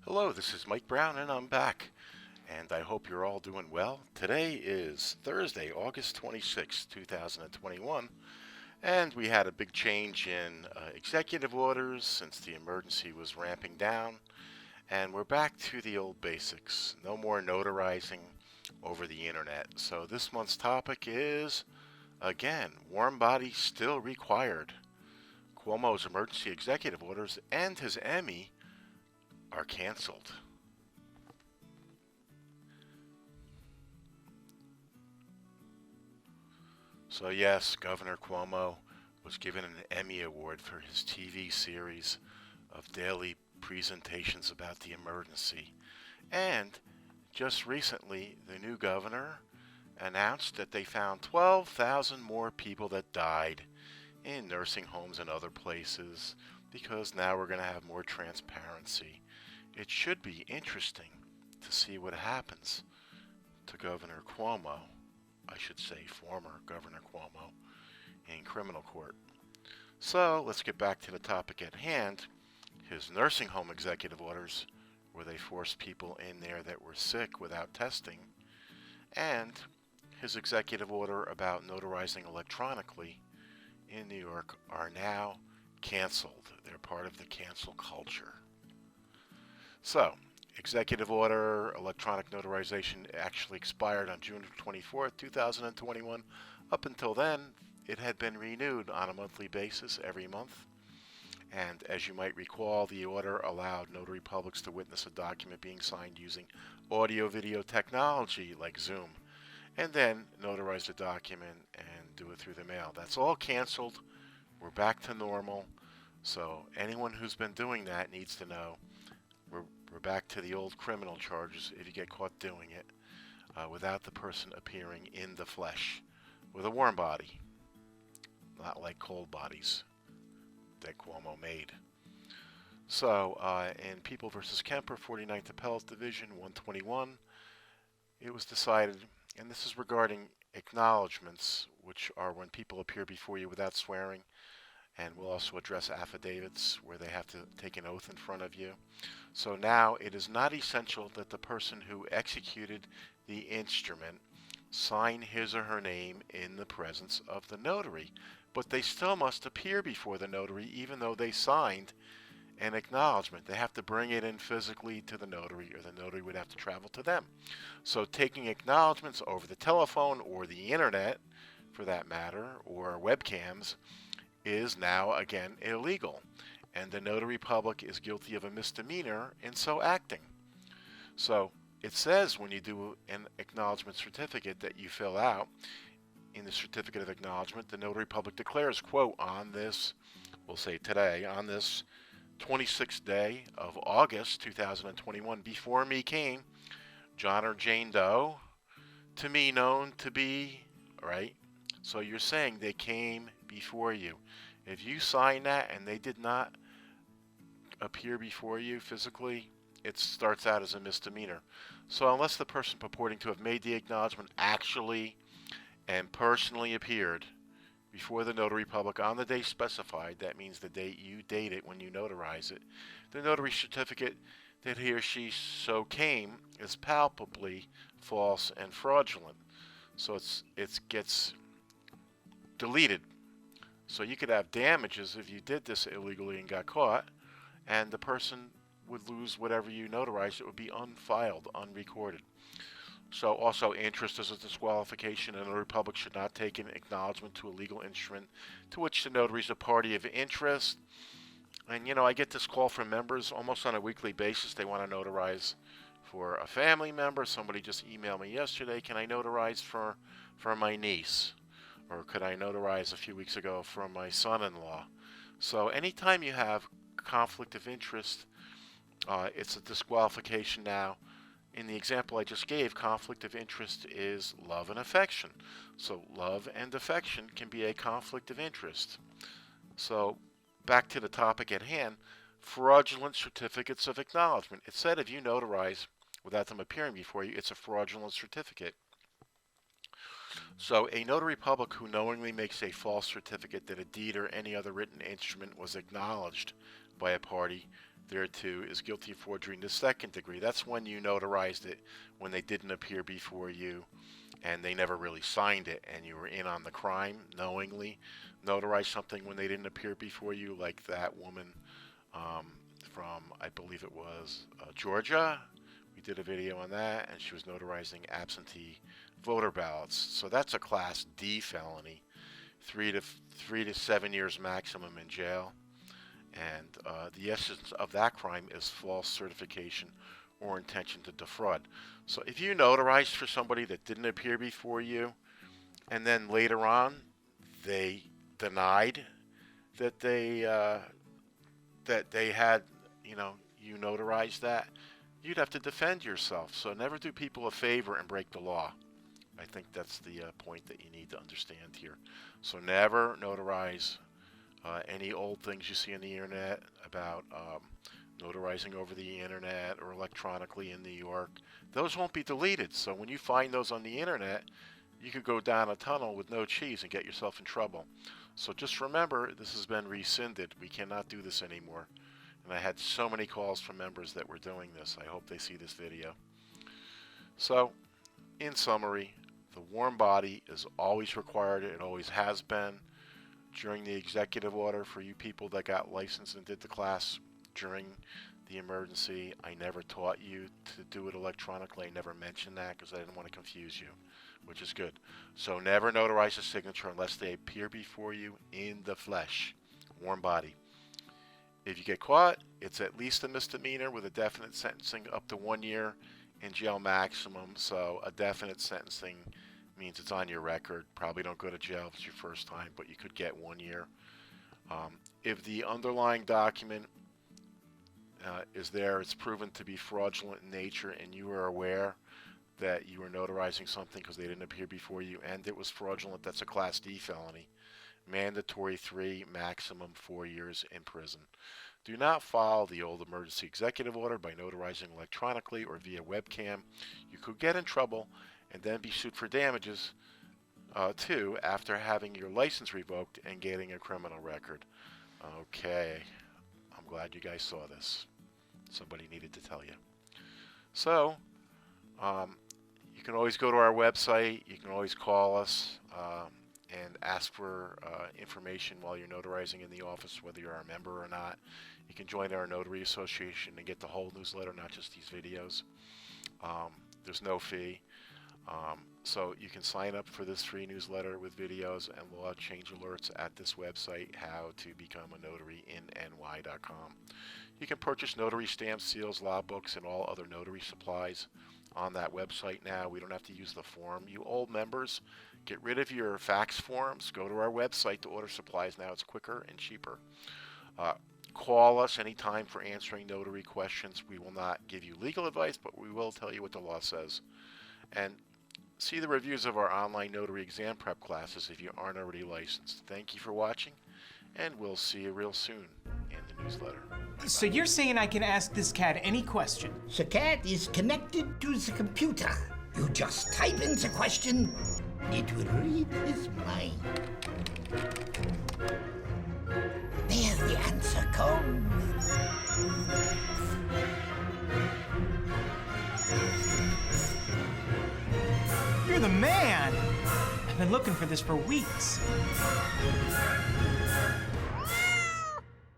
Hello, this is Mike Brown, and I'm back. And I hope you're all doing well. Today is Thursday, August 26, 2021, and we had a big change in executive orders since the emergency was ramping down. And we're back to the old basics. No more notarizing over the internet. So this month's topic is, again, warm bodies still required. Cuomo's emergency executive orders and his Emmy are canceled. So, yes, Governor Cuomo was given an Emmy Award for his TV series of daily presentations about the emergency. And just recently, the new governor announced that they found 12,000 more people that died in nursing homes and other places because now we're going to have more transparency. It should be interesting to see what happens to Governor Cuomo, I should say former Governor Cuomo, in criminal court. So let's get back to the topic at hand. His nursing home executive orders, where they forced people in there that were sick without testing, and his executive order about notarizing electronically in New York are now canceled. They're part of the cancel culture. So, executive order electronic notarization actually expired on June 24th, 2021. Up until then, it had been renewed on a monthly basis every month. And as you might recall, the order allowed notary publics to witness a document being signed using audio-video technology like Zoom, and then notarize the document and do it through the mail. That's all canceled. We're back to normal. So anyone who's been doing that needs to know we're back to the old criminal charges if you get caught doing it without the person appearing in the flesh with a warm body, not like cold bodies that Cuomo made. So in People versus Kemper, 49th Appellate Division, 121, it was decided, and this is regarding acknowledgments, which are when people appear before you without swearing, and we'll also address affidavits where they have to take an oath in front of you. So now it is not essential that the person who executed the instrument sign his or her name in the presence of the notary, but they still must appear before the notary even though they signed an acknowledgement. They have to bring it in physically to the notary, or the notary would have to travel to them. So taking acknowledgments over the telephone or the internet, for that matter, or webcams, is now again illegal, and the notary public is guilty of a misdemeanor in so acting. So it says when you do an acknowledgement certificate that you fill out, in the certificate of acknowledgement, the notary public declares, quote, on this, we'll say today, on this 26th day of August 2021, before me came John or Jane Doe, to me known to be, right? So you're saying they came before you. If you sign that and they did not appear before you physically, it starts out as a misdemeanor. So unless the person purporting to have made the acknowledgement actually and personally appeared before the notary public on the day specified, that means the date you date it when you notarize it, the notary certificate that he or she so came is palpably false and fraudulent. So it gets deleted. So you could have damages if you did this illegally and got caught, and the person would lose whatever you notarized. It would be unfiled, unrecorded. So also interest is a disqualification, and the Republic should not take an acknowledgement to a legal instrument to which the notary is a party of interest. And I get this call from members almost on a weekly basis. They want to notarize for a family member. Somebody just emailed me yesterday, can I notarize for my niece? Or could I notarize a few weeks ago for my son-in-law? So anytime you have conflict of interest, it's a disqualification now. In the example I just gave, conflict of interest is love and affection. So love and affection can be a conflict of interest. So back to the topic at hand, fraudulent certificates of acknowledgement. It said if you notarize without them appearing before you, it's a fraudulent certificate. So a notary public who knowingly makes a false certificate that a deed or any other written instrument was acknowledged by a party thereto is guilty of forgery in the second degree. That's when you notarized it when they didn't appear before you and they never really signed it, and you were in on the crime, knowingly notarized something when they didn't appear before you, like that woman from, I believe it was Georgia. We did a video on that, and she was notarizing absentee voter ballots. So that's a Class D felony, 3 to 7 years maximum in jail. And the essence of that crime is false certification or intention to defraud. So if you notarized for somebody that didn't appear before you, and then later on they denied that they had, you notarized that, you'd have to defend yourself. So never do people a favor and break the law. I think that's the point that you need to understand here. So never notarize any old things you see on the internet about notarizing over the internet or electronically in New York. Those won't be deleted. So when you find those on the internet, you could go down a tunnel with no cheese and get yourself in trouble. So just remember, this has been rescinded. We cannot do this anymore. And I had so many calls from members that were doing this. I hope they see this video. So, in summary, the warm body is always required. It always has been. During the executive order, for you people that got licensed and did the class during the emergency, I never taught you to do it electronically. I never mentioned that because I didn't want to confuse you, which is good. So never notarize a signature unless they appear before you in the flesh. Warm body. If you get caught, it's at least a misdemeanor with a definite sentencing up to 1 year in jail maximum. So a definite sentencing means it's on your record. Probably don't go to jail if it's your first time, but you could get 1 year. If the underlying document is there, it's proven to be fraudulent in nature, and you are aware that you were notarizing something because they didn't appear before you and it was fraudulent, that's a Class D felony. Mandatory 3, maximum 4 years in prison. Do not follow the old emergency executive order by notarizing electronically or via webcam. You could get in trouble and then be sued for damages too after having your license revoked and getting a criminal record. Okay, I'm glad you guys saw this. Somebody needed to tell you. So, you can always go to our website. You can always call us and ask for information while you're notarizing in the office, whether you're a member or not. You can join our notary association and get the whole newsletter, not just these videos. There's no fee. So you can sign up for this free newsletter with videos, and we'll change alerts at this website, howtobecomeanotaryinny.com. You can purchase notary stamps, seals, law books, and all other notary supplies on that website now. We don't have to use the form. You old members, get rid of your fax forms. Go to our website to order supplies now. It's quicker and cheaper. Call us anytime for answering notary questions. We will not give you legal advice, but we will tell you what the law says. And see the reviews of our online notary exam prep classes if you aren't already licensed. Thank you for watching, and we'll see you real soon in the newsletter. So you're saying I can ask this cat any question? The cat is connected to the computer. You just type in the question, it will read his mind. There the answer comes. You're the man! I've been looking for this for weeks.